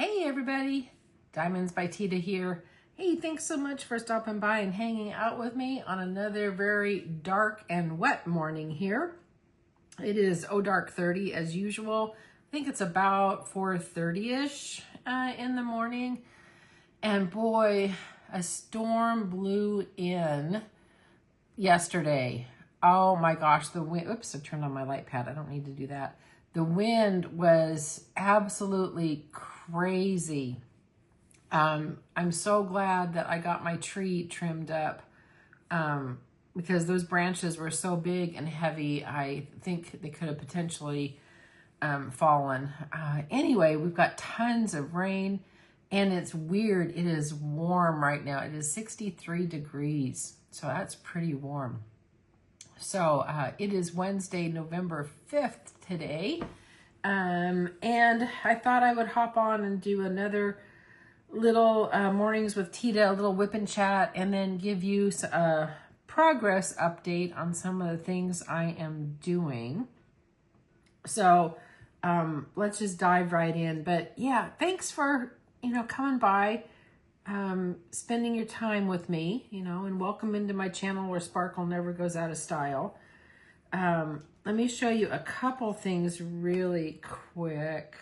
Hey everybody, Diamonds by Teeda here. Hey, thanks so much for stopping by and hanging out with me on another very dark and wet morning here. It is dark 30 as usual. I think it's about 4:30ish in the morning. And boy, a storm blew in yesterday. Oh my gosh, the wind, oops, I turned on my light pad. I don't need to do that. The wind was absolutely crazy. I'm so glad that I got my tree trimmed up because those branches were so big and heavy. I think they could have potentially fallen. Anyway, we've got tons of rain and it's weird. It is warm right now. It is 63 degrees. So that's pretty warm. So it is Wednesday, November 5th today. And I thought I would hop on and do another little mornings with Teeda, a little WiP and chat, and then give you a progress update on some of the things I am doing. So let's just dive right in. But yeah, thanks for, coming by, spending your time with me, and welcome into my channel where sparkle never goes out of style. Let me show you a couple things really quick.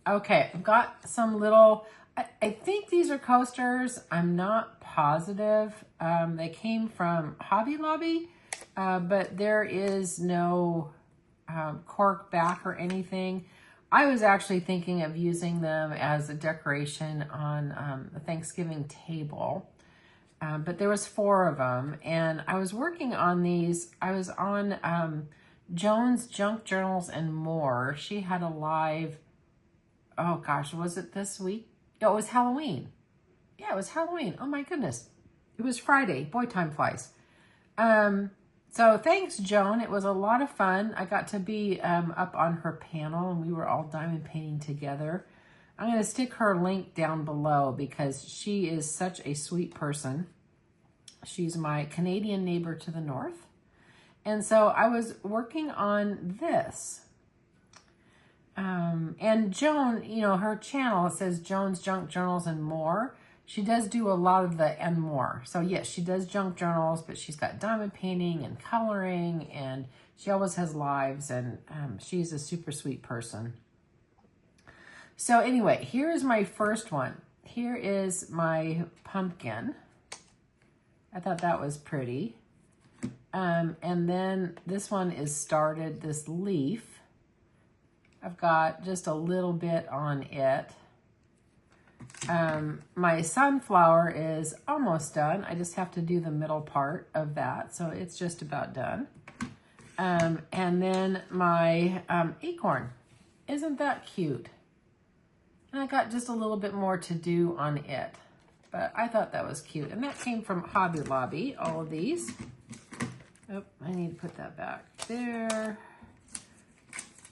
Okay, I've got some little, I think these are coasters. I'm not positive. They came from Hobby Lobby, but there is no cork back or anything. I was actually thinking of using them as a decoration on the Thanksgiving table. But there was 4 of them, and I was working on these. I was on Joan's Junk Journals and More. She had a live, oh gosh, was it this week? No, it was Halloween. Yeah, it was Halloween. Oh my goodness. It was Friday. Boy, time flies. So thanks, Joan. It was a lot of fun. I got to be up on her panel, and we were all diamond painting together. I'm going to stick her link down below because she is such a sweet person. She's my Canadian neighbor to the north. And so I was working on this. And Joan, her channel says Joan's Junk Journals and More. She does do a lot of the and more. So yes, she does junk journals, but she's got diamond painting and coloring, and she always has lives, and she's a super sweet person. So anyway, here is my first one. Here is my pumpkin. I thought that was pretty. And then this one is started, this leaf. I've got just a little bit on it. My sunflower is almost done. I just have to do the middle part of that. So it's just about done. And then my acorn. Isn't that cute? And I got just a little bit more to do on it. But I thought that was cute. And that came from Hobby Lobby, all of these. Oh, I need to put that back there.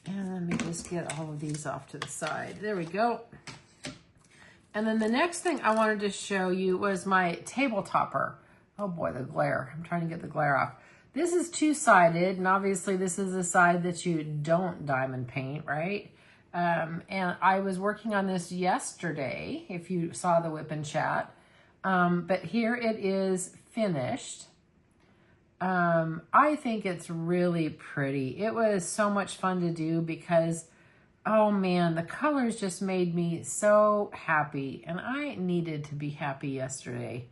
And let me just get all of these off to the side. There we go. And then the next thing I wanted to show you was my table topper. Oh boy, the glare. I'm trying to get the glare off. This is two-sided, and obviously this is the side that you don't diamond paint, right? And I was working on this yesterday, if you saw the WiP and chat. But here it is finished. I think it's really pretty. It was so much fun to do because, oh man, the colors just made me so happy. And I needed to be happy yesterday.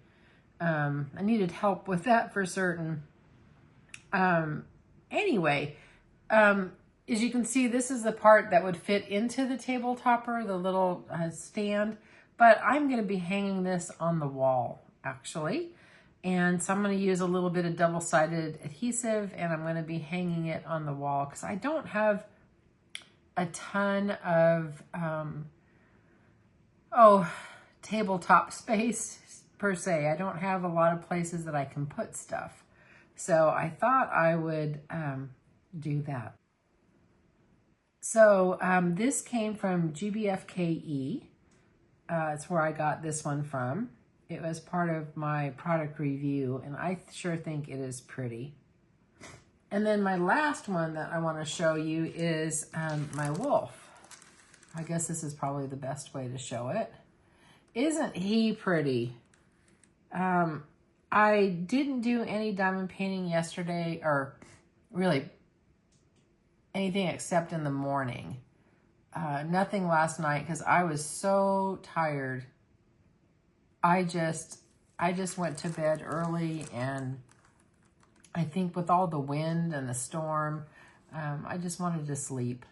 I needed help with that for certain. Anyway, as you can see, this is the part that would fit into the table topper, the little stand. But I'm going to be hanging this on the wall, actually. And so I'm going to use a little bit of double-sided adhesive, and I'm going to be hanging it on the wall because I don't have a ton of, tabletop space per se. I don't have a lot of places that I can put stuff. So I thought I would do that. So this came from GBFKE. It's where I got this one from. It was part of my product review, and I sure think it is pretty. And then my last one that I want to show you is my wolf. I guess this is probably the best way to show it. Isn't he pretty? I didn't do any diamond painting yesterday, or really anything except in the morning. Nothing last night because I was so tired. I just went to bed early, and I think with all the wind and the storm, I just wanted to sleep.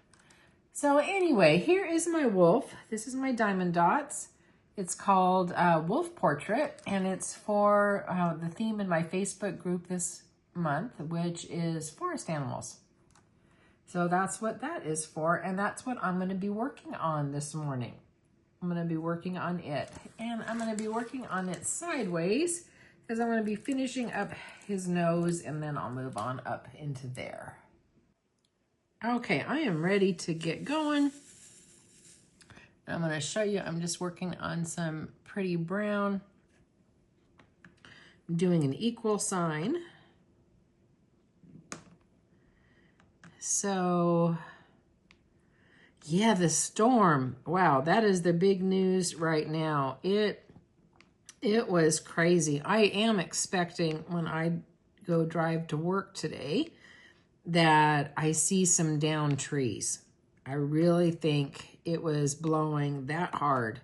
So anyway, here is my wolf. This is my Diamond Dots. It's called Wolf Portrait, and it's for the theme in my Facebook group this month, which is forest animals. So that's what that is for, and that's what I'm going to be working on this morning. I'm going to be working on it, and I'm going to be working on it sideways because I'm going to be finishing up his nose, and then I'll move on up into there. Okay, I am ready to get going. I'm going to show you, I'm just working on some pretty brown. I'm doing an equal sign. So, yeah, the storm. Wow, that is the big news right now. It was crazy. I am expecting when I go drive to work today that I see some downed trees. I really think it was blowing that hard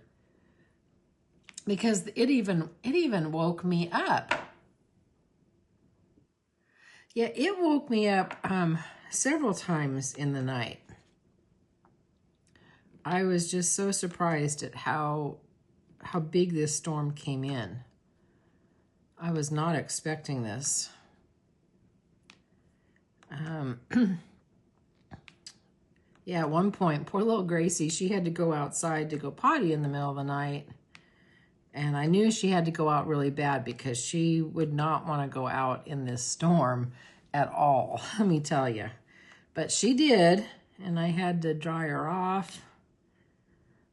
because it even woke me up. Yeah, it woke me up several times in the night. I was just so surprised at how big this storm came in. I was not expecting this. Yeah, at one point, poor little Gracie, she had to go outside to go potty in the middle of the night. And I knew she had to go out really bad because she would not want to go out in this storm at all, let me tell you. But she did, and I had to dry her off.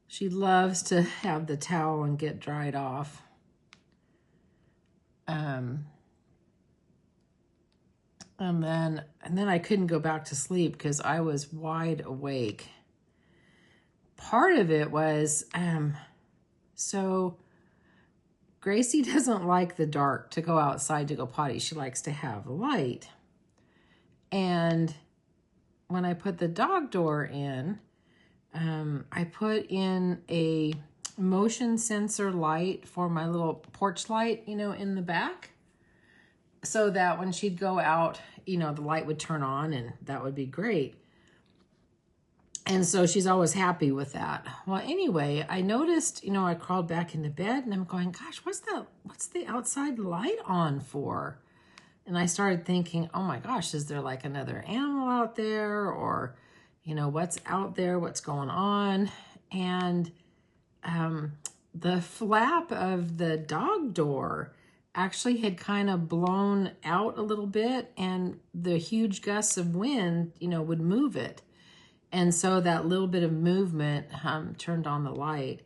She loves to have the towel and get dried off. And then I couldn't go back to sleep because I was wide awake. Part of it was, so Gracie doesn't like the dark to go outside to go potty. She likes to have light. And when I put the dog door in, I put in a motion sensor light for my little porch light, you know, in the back, so that when she'd go out, you know, the light would turn on, and that would be great. And so she's always happy with that. Well, anyway, I noticed, you know, I crawled back into bed and I'm going, gosh, what's the outside light on for? And I started thinking, oh my gosh, is there like another animal out there, or, you know, what's out there, what's going on? And the flap of the dog door actually had kind of blown out a little bit, and the huge gusts of wind, you know, would move it. And so that little bit of movement turned on the light.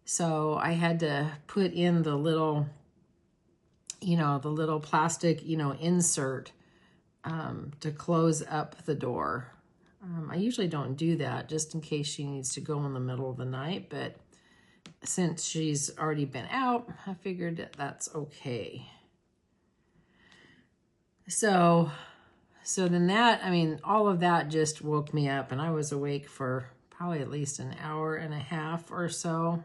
So I had to put in the little, you know, the little plastic, you know, insert to close up the door. I usually don't do that just in case she needs to go in the middle of the night, but since she's already been out, I figured that that's okay. So then that, I mean, all of that just woke me up, and I was awake for probably at least an hour and a half or so.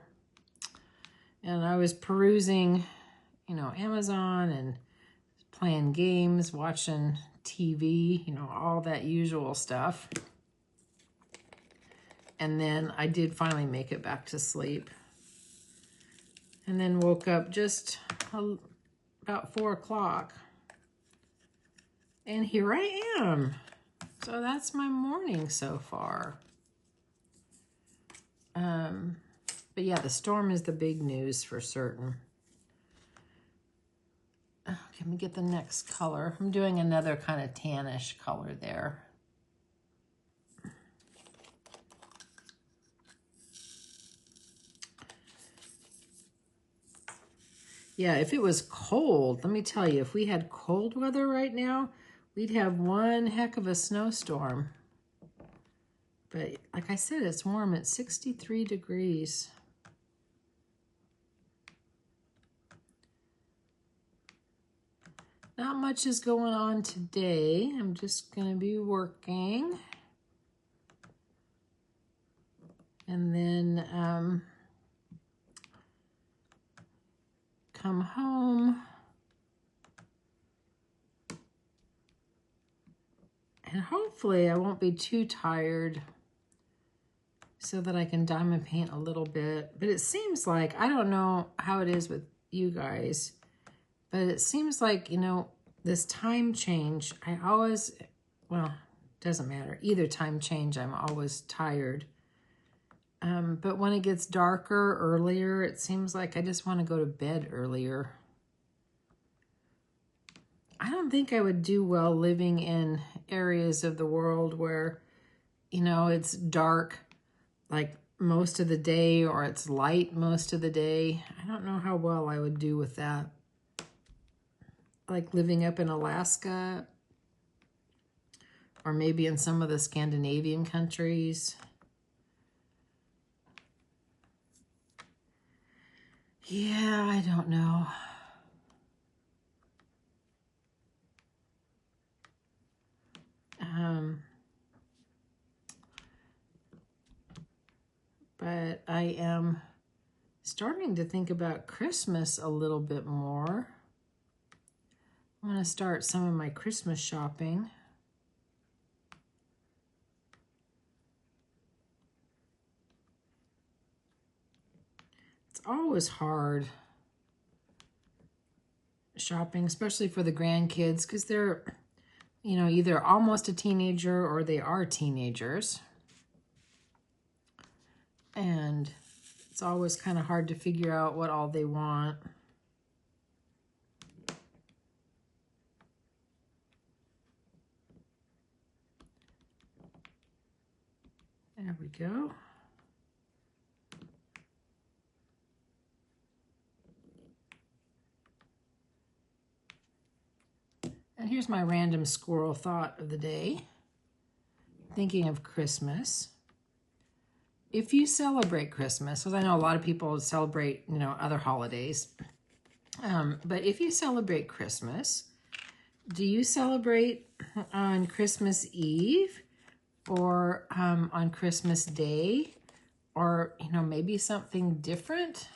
And I was perusing, you know, Amazon and playing games, watching TV, you know, all that usual stuff. And then I did finally make it back to sleep. And then woke up just about 4 o'clock. And here I am. So that's my morning so far. But yeah, the storm is the big news for certain. Let me get the next color. I'm doing another kind of tannish color there. Yeah, if it was cold, let me tell you, if we had cold weather right now, we'd have one heck of a snowstorm. But like I said, it's warm. It's 63 degrees. Not much is going on today. I'm just going to be working. And then come home. And hopefully I won't be too tired so that I can diamond paint a little bit. But it seems like, I don't know how it is with you guys, but it seems like, you know, this time change, I always, well, doesn't matter. Either time change, I'm always tired. But when it gets darker earlier, it seems like I just want to go to bed earlier. I don't think I would do well living in areas of the world where, you know, it's dark like most of the day or it's light most of the day. I don't know how well I would do with that. Like living up in Alaska or maybe in some of the Scandinavian countries. Yeah, I don't know. But I am starting to think about Christmas a little bit more. I'm going to start some of my Christmas shopping. It's always hard shopping, especially for the grandkids, because they're, you know, either almost a teenager or they are teenagers. And it's always kind of hard to figure out what all they want. There we go. And here's my random squirrel thought of the day. Thinking of Christmas. If you celebrate Christmas, because I know a lot of people celebrate, you know, other holidays. But if you celebrate Christmas, do you celebrate on Christmas Eve or on Christmas Day? Or, you know, maybe something different?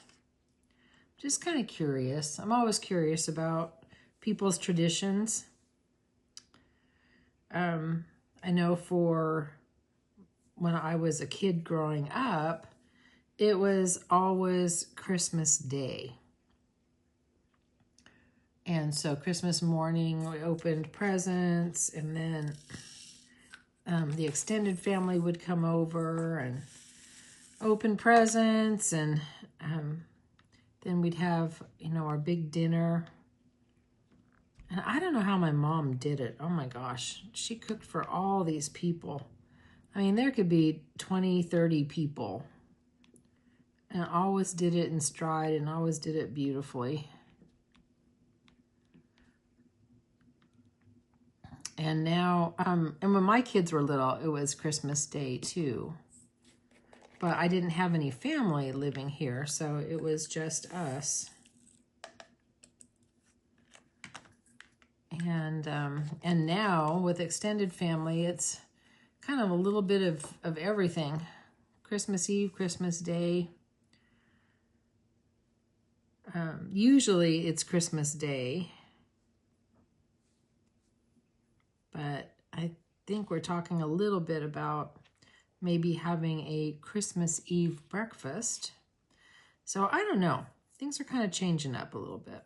Just kind of curious. I'm always curious about people's traditions. I know for when I was a kid growing up, it was always Christmas Day. And so Christmas morning, we opened presents, and then the extended family would come over and open presents, and then we'd have, you know, our big dinner. And I don't know how my mom did it. Oh my gosh. She cooked for all these people. I mean, there could be 20, 30 people. And always did it in stride and always did it beautifully. And now, and when my kids were little, it was Christmas Day too. But I didn't have any family living here, so it was just us. And now with extended family, it's kind of a little bit of everything. Christmas Eve, Christmas Day. Usually it's Christmas Day. But I think we're talking a little bit about maybe having a Christmas Eve breakfast. So I don't know. Things are kind of changing up a little bit.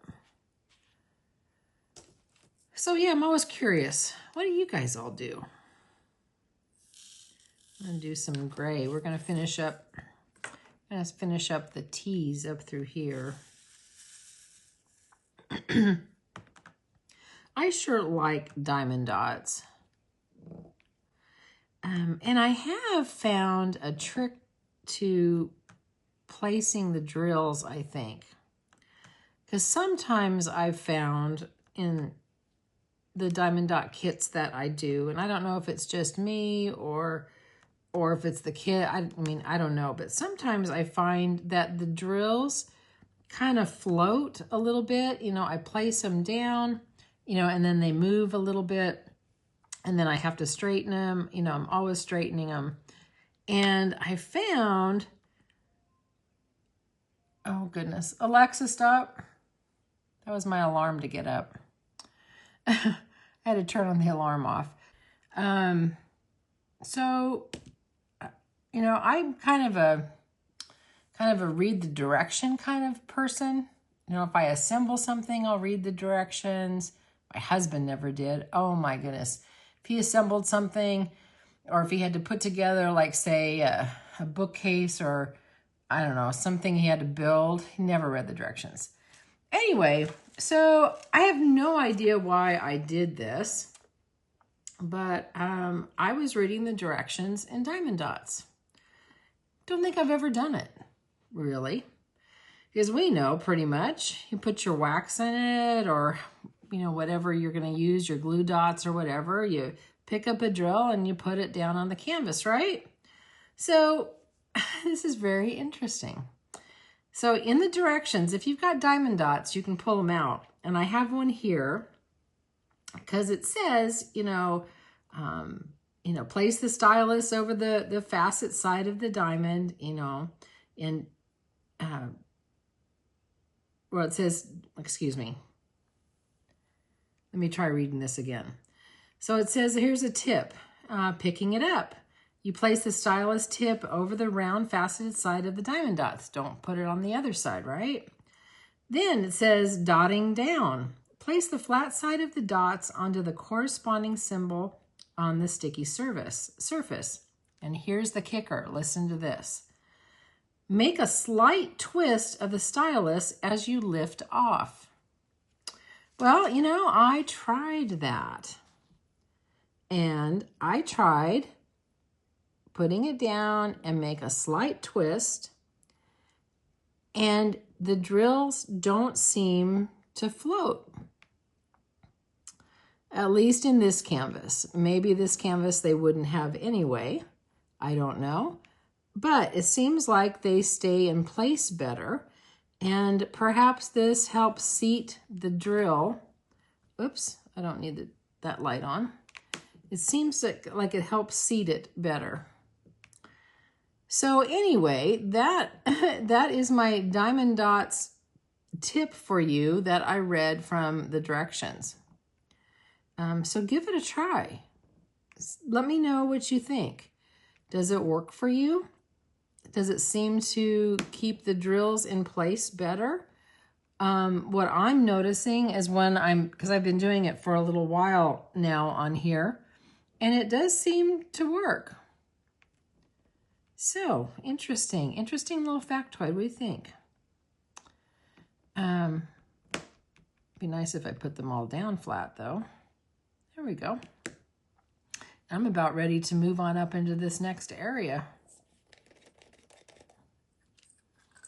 So yeah, I'm always curious. What do you guys all do? I'm going to do some gray. We're going to finish up the tees up through here. I sure like diamond dots. And I have found a trick to placing the drills, I think. Because sometimes I've found in the diamond dot kits that I do, and I don't know if it's just me or or if it's the kit. I mean, I don't know. But sometimes I find that the drills kind of float a little bit. You know, I place them down, you know, and then they move a little bit. And then I have to straighten them. You know, I'm always straightening them. And I found, oh goodness, Alexa, stop. That was my alarm to get up. I had to turn on the alarm off. So, you know, I'm kind of a read the direction kind of person. You know, if I assemble something, I'll read the directions. My husband never did. Oh my goodness. If he assembled something, or if he had to put together, like say a bookcase, or I don't know, something he had to build, he never read the directions. Anyway, so I have no idea why I did this, but I was reading the directions in Diamond Dots. Don't think I've ever done it, really, because we know pretty much. You put your wax in it, or you know, whatever you're going to use, your glue dots or whatever, you pick up a drill and you put it down on the canvas, right? So this is very interesting. So in the directions, if you've got diamond dots, you can pull them out. And I have one here because it says, place the stylus over the facet side of the diamond, and well, it says, excuse me. Let me try reading this again. So it says, here's a tip, picking it up. You place the stylus tip over the round faceted side of the diamond dots. Don't put it on the other side, right? Then it says dotting down. Place the flat side of the dots onto the corresponding symbol on the sticky surface. And here's the kicker. Listen to this. Make a slight twist of the stylus as you lift off. Well, I tried that. And I tried putting it down and make a slight twist, and the drills don't seem to float. At least in this canvas. Maybe this canvas they wouldn't have anyway. I don't know. But it seems like they stay in place better. And perhaps this helps seat the drill. Oops, I don't need that light on. It seems like it helps seat it better. So anyway, that is my Diamond Dots tip for you that I read from the directions. So give it a try. Let me know what you think. Does it work for you? Does it seem to keep the drills in place better? What I'm noticing is because I've been doing it for a little while now on here, and it does seem to work. So, interesting little factoid. What do you think? Be nice if I put them all down flat, though. There we go. I'm about ready to move on up into this next area.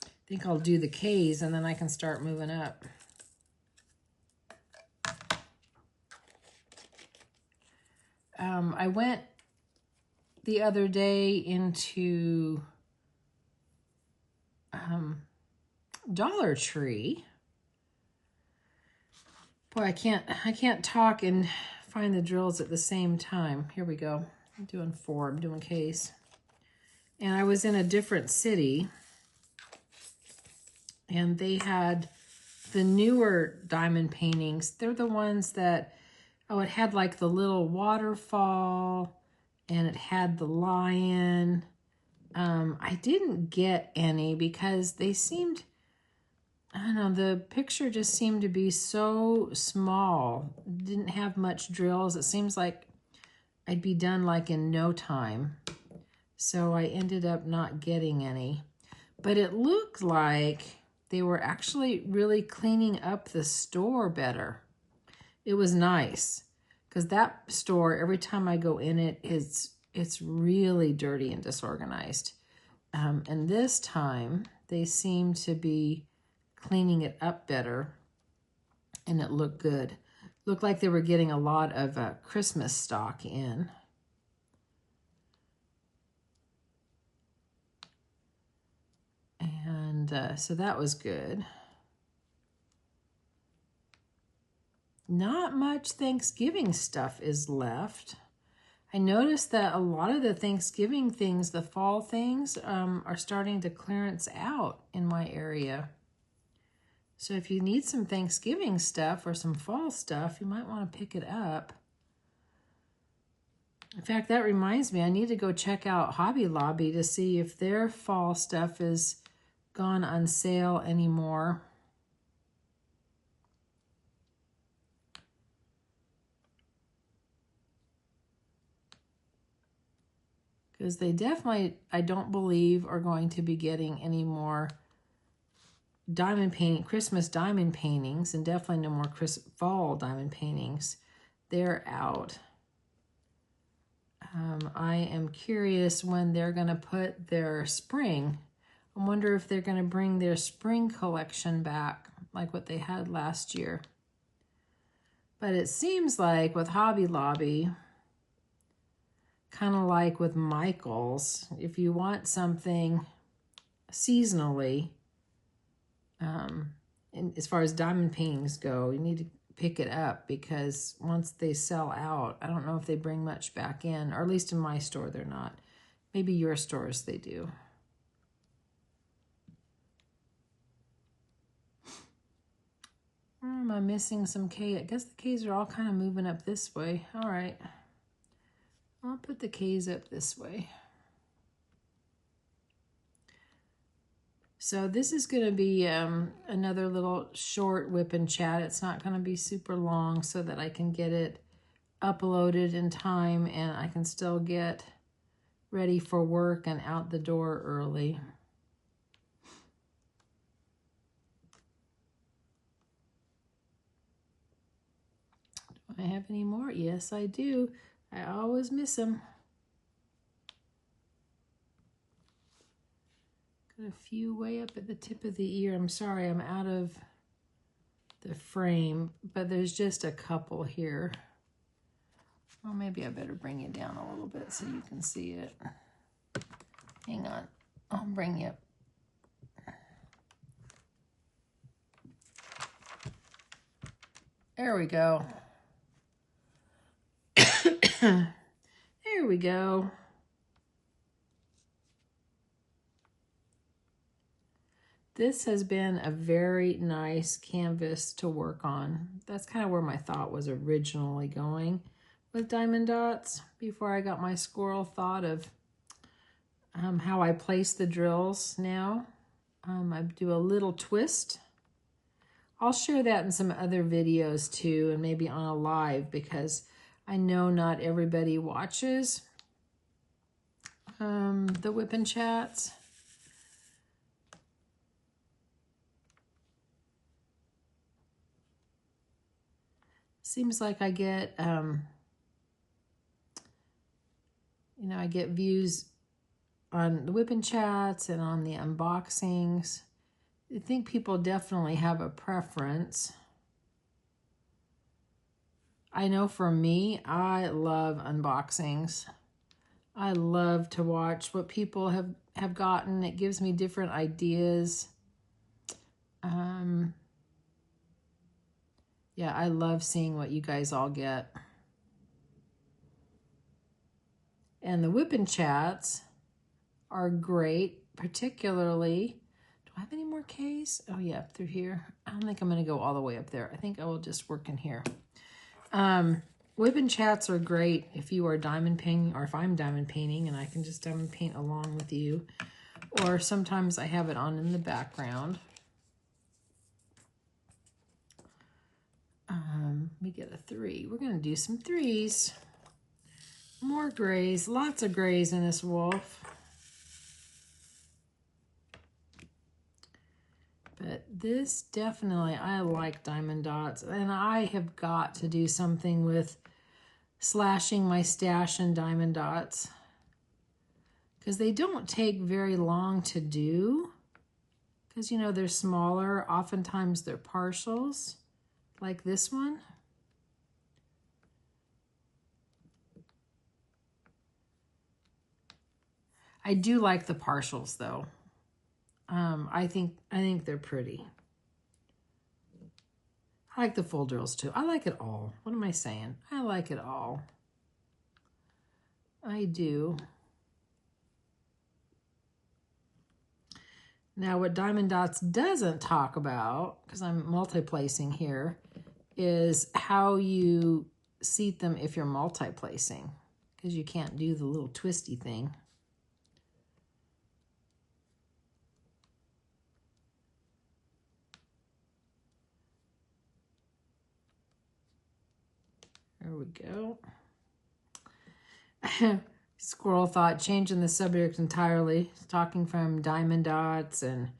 I think I'll do the K's and then I can start moving up. I went the other day into Dollar Tree. Boy, I can't talk and find the drills at the same time. Here we go. I'm doing 4. I'm doing K's. And I was in a different city, and they had the newer diamond paintings. They're the ones that, it had like the little waterfall, and it had the lion. I didn't get any because they seemed, I don't know, the picture just seemed to be so small. Didn't have much drills. It seems like I'd be done like in no time. So I ended up not getting any. But it looked like they were actually really cleaning up the store better. It was nice because that store, every time I go in it, it's really dirty and disorganized. And this time they seem to be cleaning it up better, and it looked good. Looked like they were getting a lot of Christmas stock in. And so that was good. Not much Thanksgiving stuff is left. I noticed that a lot of the Thanksgiving things, the fall things, are starting to clearance out in my area. So if you need some Thanksgiving stuff or some fall stuff, you might want to pick it up. In fact, that reminds me, I need to go check out Hobby Lobby to see if their fall stuff is gone on sale anymore. Because they definitely, I don't believe, are going to be getting any more diamond painting, Christmas diamond paintings, and definitely no more fall diamond paintings. They're out. I am curious when they're going to put their spring. I wonder if they're going to bring their spring collection back like what they had last year. But it seems like with Hobby Lobby, kind of like with Michael's, if you want something seasonally, and as far as diamond paintings go, you need to pick it up, because once they sell out, I don't know if they bring much back in, or at least in my store they're not. Maybe your stores they do. Am I missing some K? I guess the K's are all kind of moving up this way. All right. I'll put the K's up this way. So this is going to be another little short WiP and chat. It's not going to be super long, so that I can get it uploaded in time and I can still get ready for work and out the door early. Do I have any more? Yes, I do. I always miss them. Got a few way up at the tip of the ear. I'm sorry, I'm out of the frame, but there's just a couple here. Well, maybe I better bring you down a little bit so you can see it. Hang on, I'll bring you up. There we go. There we go. This has been a very nice canvas to work on. That's kind of where my thought was originally going with Diamond Dots before I got my squirrel thought of how I place the drills now. I do a little twist. I'll share that in some other videos too, and maybe on a live, because I know not everybody watches the WiP and chats. Seems like I get, you know, I get views on the WiP and chats and on the unboxings. I think people definitely have a preference. I know for me, I love unboxings. I love to watch what people have gotten. It gives me different ideas. Yeah, I love seeing what you guys all get. And the WiP and chats are great, particularly. Do I have any more Ks? Oh yeah, up through here. I don't think I'm going to go all the way up there. I think I will just work in here. WiP and chats are great if you are diamond painting, or if I'm diamond painting and I can just diamond paint along with you. Or sometimes I have it on in the background. Let me get a 3. We're going to do some 3s. More grays. Lots of grays in this wolf. But this definitely, I like Diamond Dots. And I have got to do something with slashing my stash in Diamond Dots, because they don't take very long to do. Because, you know, they're smaller. Oftentimes they're partials, like this one. I do like the partials though. I think they're pretty. I like the full drills too. I like it all. What am I saying? I like it all. I do. Now what Diamond Dots doesn't talk about, because I'm multi-placing here, is how you seat them if you're multi-placing, because you can't do the little twisty thing. There we go. Squirrel thought, changing the subject entirely, talking from Diamond Dots and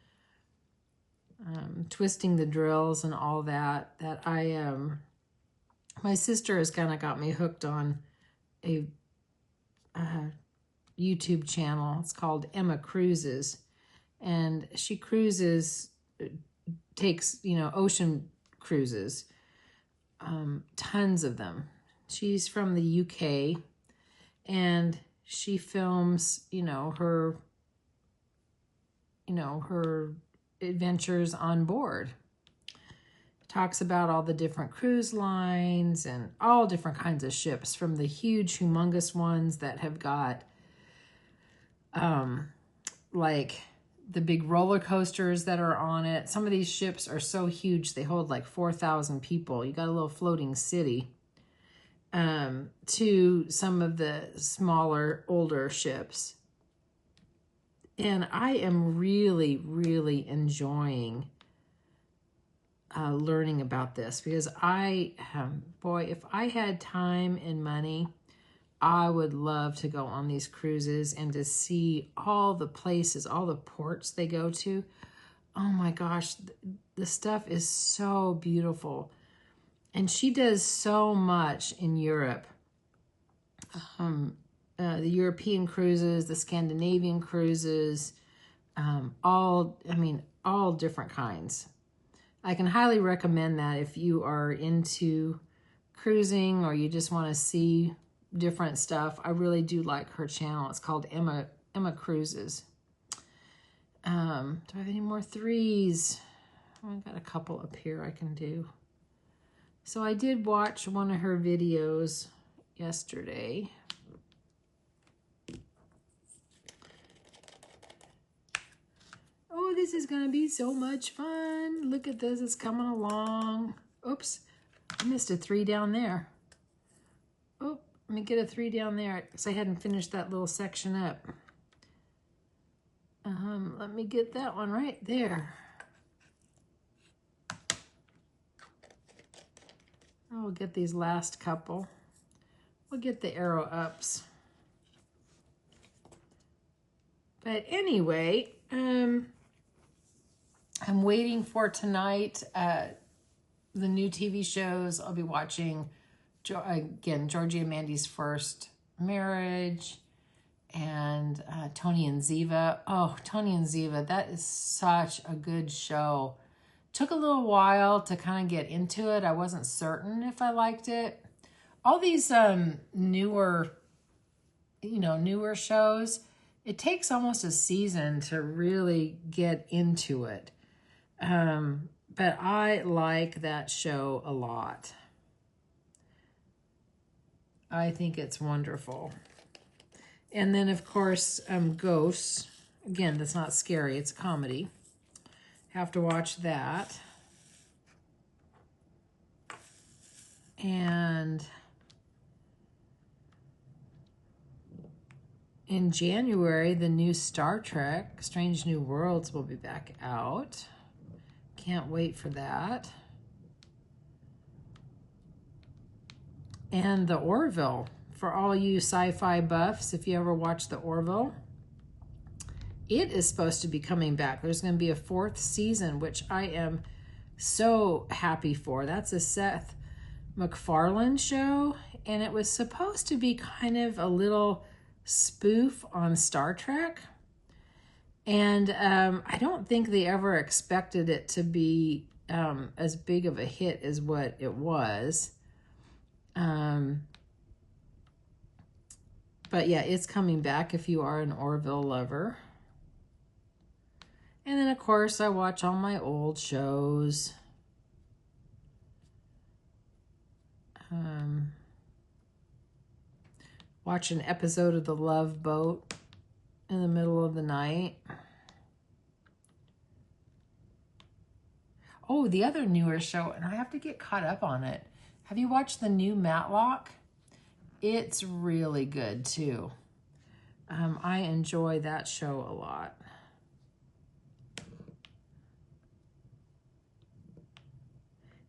twisting the drills and all that, my sister has kind of got me hooked on a YouTube channel. It's called Emma Cruises, and she cruises, takes, ocean cruises, tons of them. She's from the UK, and she films, her adventures on board. Talks about all the different cruise lines and all different kinds of ships, from the huge, humongous ones that have got, like the big roller coasters that are on it. Some of these ships are so huge, they hold like 4,000 people. You got a little floating city. To some of the smaller, older ships. And I am really, really enjoying learning about this, because boy, if I had time and money, I would love to go on these cruises and to see all the places, all the ports they go to. Oh my gosh, the stuff is so beautiful. And she does so much in Europe. The European cruises, the Scandinavian cruises, all different kinds. I can highly recommend that if you are into cruising or you just want to see different stuff. I really do like her channel. It's called Emma Cruises. Do I have any more threes? I've got a couple up here I can do. So I did watch one of her videos yesterday. Oh, this is going to be so much fun. Look at this. It's coming along. Oops. I missed a 3 down there. Oh, let me get a 3 down there because I hadn't finished that little section up. Let me get that one right there. I'll get these last couple. We'll get the arrow ups. But anyway, I'm waiting for tonight the new TV shows. I'll be watching, again, Georgie and Mandy's First Marriage, and Tony and Ziva. Oh, Tony and Ziva, that is such a good show. Took a little while to kind of get into it. I wasn't certain if I liked it. All these newer shows, it takes almost a season to really get into it. But I like that show a lot. I think it's wonderful. And then, of course, Ghosts. Again, that's not scary. It's a comedy. Have to watch that. And in January, the new Star Trek, Strange New Worlds, will be back out. Can't wait for that. And the Orville, for all you sci-fi buffs, if you ever watch the Orville, it is supposed to be coming back. There's going to be a 4th season, which I am so happy for. That's a Seth MacFarlane show, and it was supposed to be kind of a little spoof on Star Trek. And I don't think they ever expected it to be as big of a hit as what it was. But yeah, it's coming back if you are an Orville lover. And then, of course, I watch all my old shows. Watch an episode of The Love Boat in the middle of the night. Oh, the other newer show, and I have to get caught up on it. Have you watched the new Matlock? It's really good, too. I enjoy that show a lot.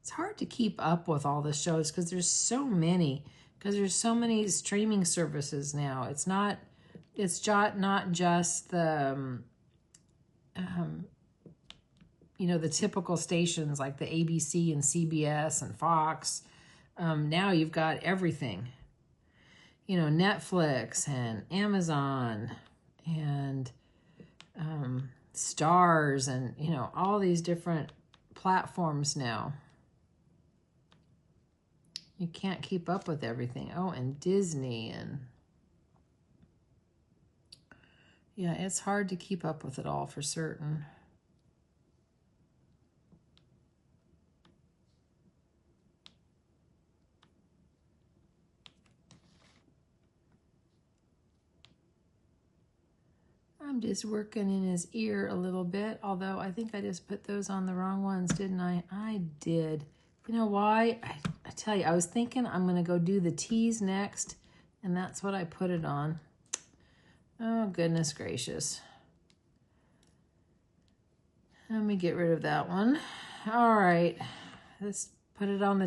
It's hard to keep up with all the shows because there's so many. Because there's so many streaming services now. It's not just the, you know, the typical stations like the ABC and CBS and Fox. Now you've got everything. You know, Netflix and Amazon and Stars and, you know, all these different platforms now. You can't keep up with everything. Oh, and Disney and... yeah, it's hard to keep up with it all for certain. I'm just working in his ear a little bit, although I think I just put those on the wrong ones, didn't I? I did. You know why? I tell you, I was thinking I'm going to go do the T's next, and that's what I put it on. Oh, goodness gracious. Let me get rid of that one. All right. Let's put it on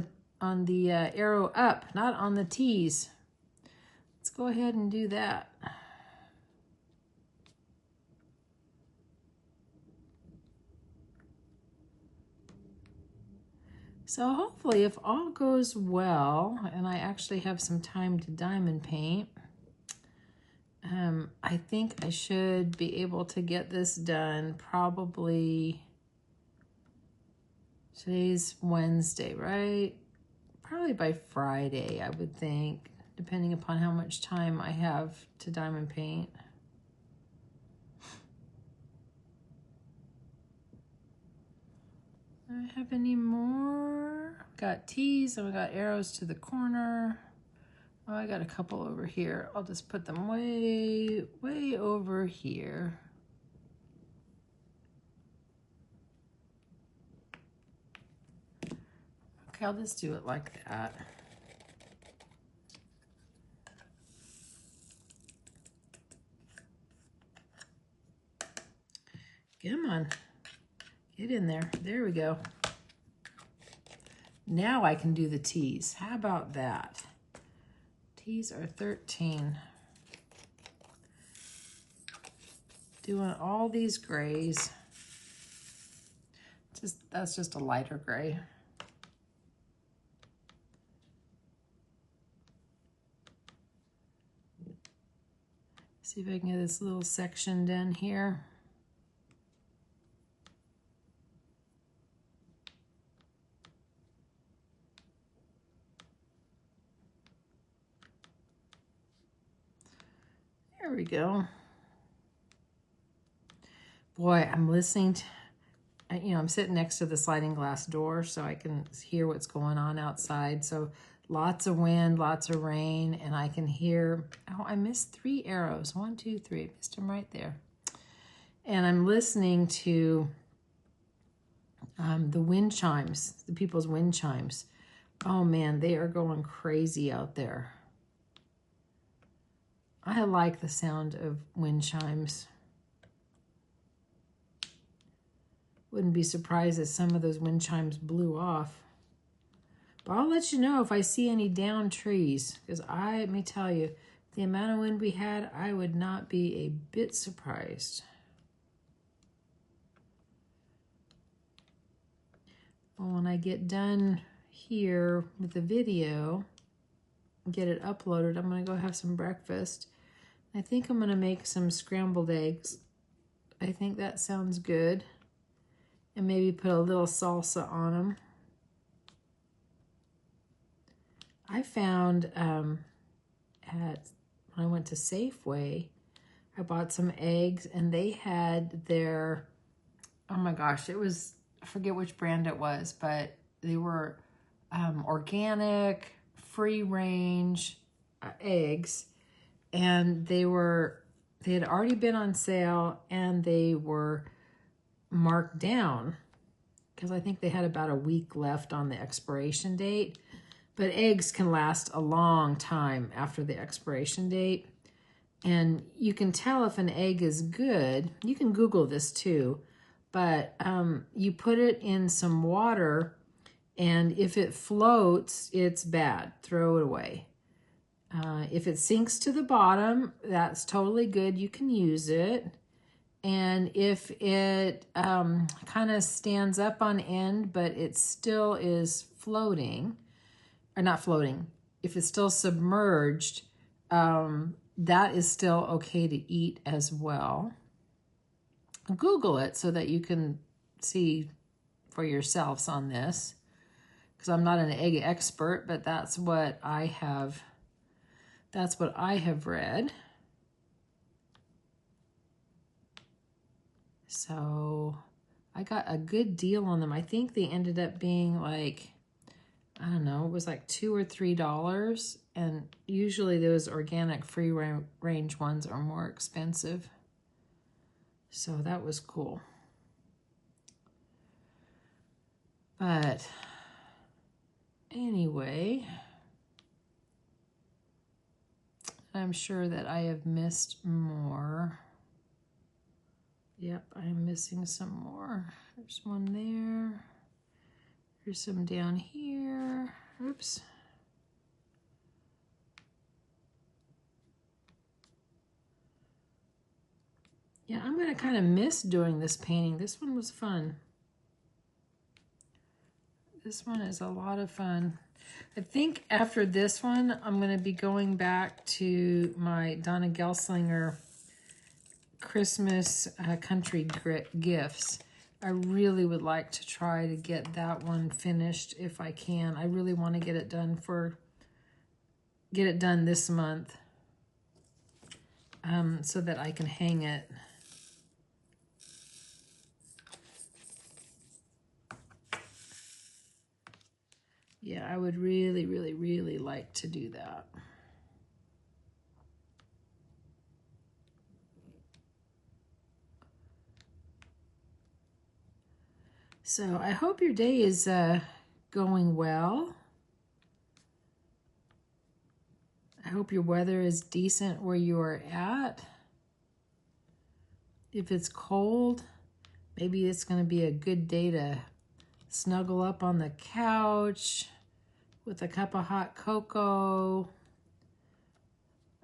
the arrow up, not on the T's. Let's go ahead and do that. So hopefully if all goes well, and I actually have some time to diamond paint, I think I should be able to get this done probably, today's Wednesday, right? Probably by Friday, I would think, depending upon how much time I have to diamond paint. Do I have any more? Got T's and we got arrows to the corner. Oh, I got a couple over here. I'll just put them way over here. Okay, I'll just do it like that. Come on. Get in there. There we go. Now I can do the T's. How about that? T's are 13. Doing all these grays. That's just a lighter gray. See if I can get this little section done here. There we go. Boy, I'm listening to, you know, I'm sitting next to the sliding glass door so I can hear what's going on outside. So lots of wind, lots of rain, and I can hear, oh, I missed 3 arrows. 1, 2, 3, missed them right there. And I'm listening to the wind chimes, the people's wind chimes. Oh man, they are going crazy out there. I like the sound of wind chimes. Wouldn't be surprised if some of those wind chimes blew off. But I'll let you know if I see any downed trees, because let me tell you, the amount of wind we had, I would not be a bit surprised. Well, when I get done here with the video, get it uploaded, I'm going to go have some breakfast. I think I'm going to make some scrambled eggs. I think that sounds good. And maybe put a little salsa on them. I found when I went to Safeway, I bought some eggs and they had their oh my gosh, it was, I forget which brand it was, but they were organic, free range eggs, and they had already been on sale, and they were marked down because I think they had about a week left on the expiration date. But eggs can last a long time after the expiration date. And you can tell if an egg is good. You can Google this too. But you put it in some water, and if it floats, it's bad. Throw it away. If it sinks to the bottom, that's totally good. You can use it. And if it kind of stands up on end, but it still is floating, or not floating, if it's still submerged, that is still okay to eat as well. Google it so that you can see for yourselves on this, because I'm not an egg expert, but that's what I have. That's what I have read. So I got a good deal on them. I think they ended up being like, I don't know, it was like $2 or $3. And usually those organic free range ones are more expensive. So that was cool. But anyway, I'm sure that I have missed more. Yep, I'm missing some more. There's one there. There's some down here. Oops. Yeah, I'm going to kind of miss doing this painting. This one was fun. This one is a lot of fun. I think after this one, I'm going to be going back to my Donna Gelslinger Christmas country gifts. I really would like to try to get that one finished if I can. I really want to get it done this month, so that I can hang it. Yeah, I would really, really, really like to do that. So I hope your day is going well. I hope your weather is decent where you are at. If it's cold, maybe it's going to be a good day to snuggle up on the couch with a cup of hot cocoa.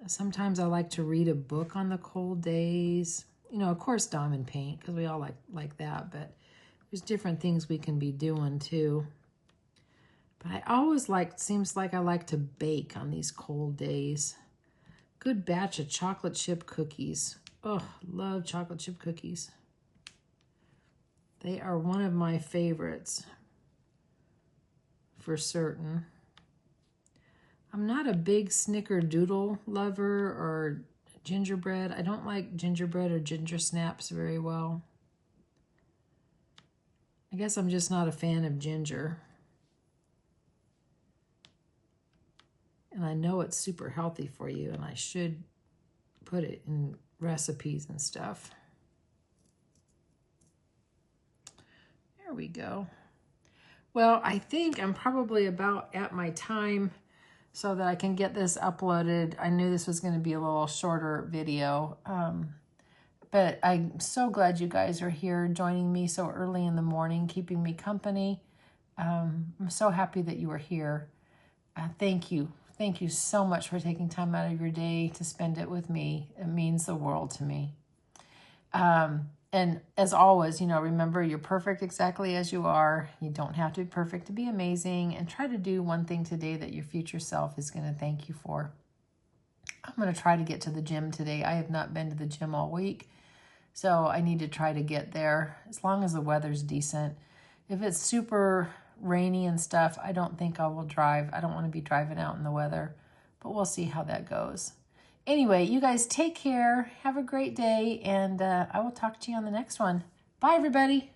Sometimes I like to read a book on the cold days. You know, of course, diamond paint, because we all like that, but there's different things we can be doing too. But I always seems like I like to bake on these cold days. Good batch of chocolate chip cookies. Oh, love chocolate chip cookies. They are one of my favorites for certain. I'm not a big snickerdoodle lover or gingerbread. I don't like gingerbread or ginger snaps very well. I guess I'm just not a fan of ginger. And I know it's super healthy for you, and I should put it in recipes and stuff. There we go. Well, I think I'm probably about at my time so that I can get this uploaded. I knew this was going to be a little shorter video, but I'm so glad you guys are here joining me so early in the morning, keeping me company. I'm so happy that you are here. Thank you. Thank you so much for taking time out of your day to spend it with me. It means the world to me. And as always, you know, remember, you're perfect exactly as you are. You don't have to be perfect to be amazing. And try to do one thing today that your future self is going to thank you for. I'm going to try to get to the gym today. I have not been to the gym all week, so I need to try to get there as long as the weather's decent. If it's super rainy and stuff, I don't think I will drive. I don't want to be driving out in the weather, but we'll see how that goes. Anyway, you guys take care. Have a great day, and I will talk to you on the next one. Bye, everybody.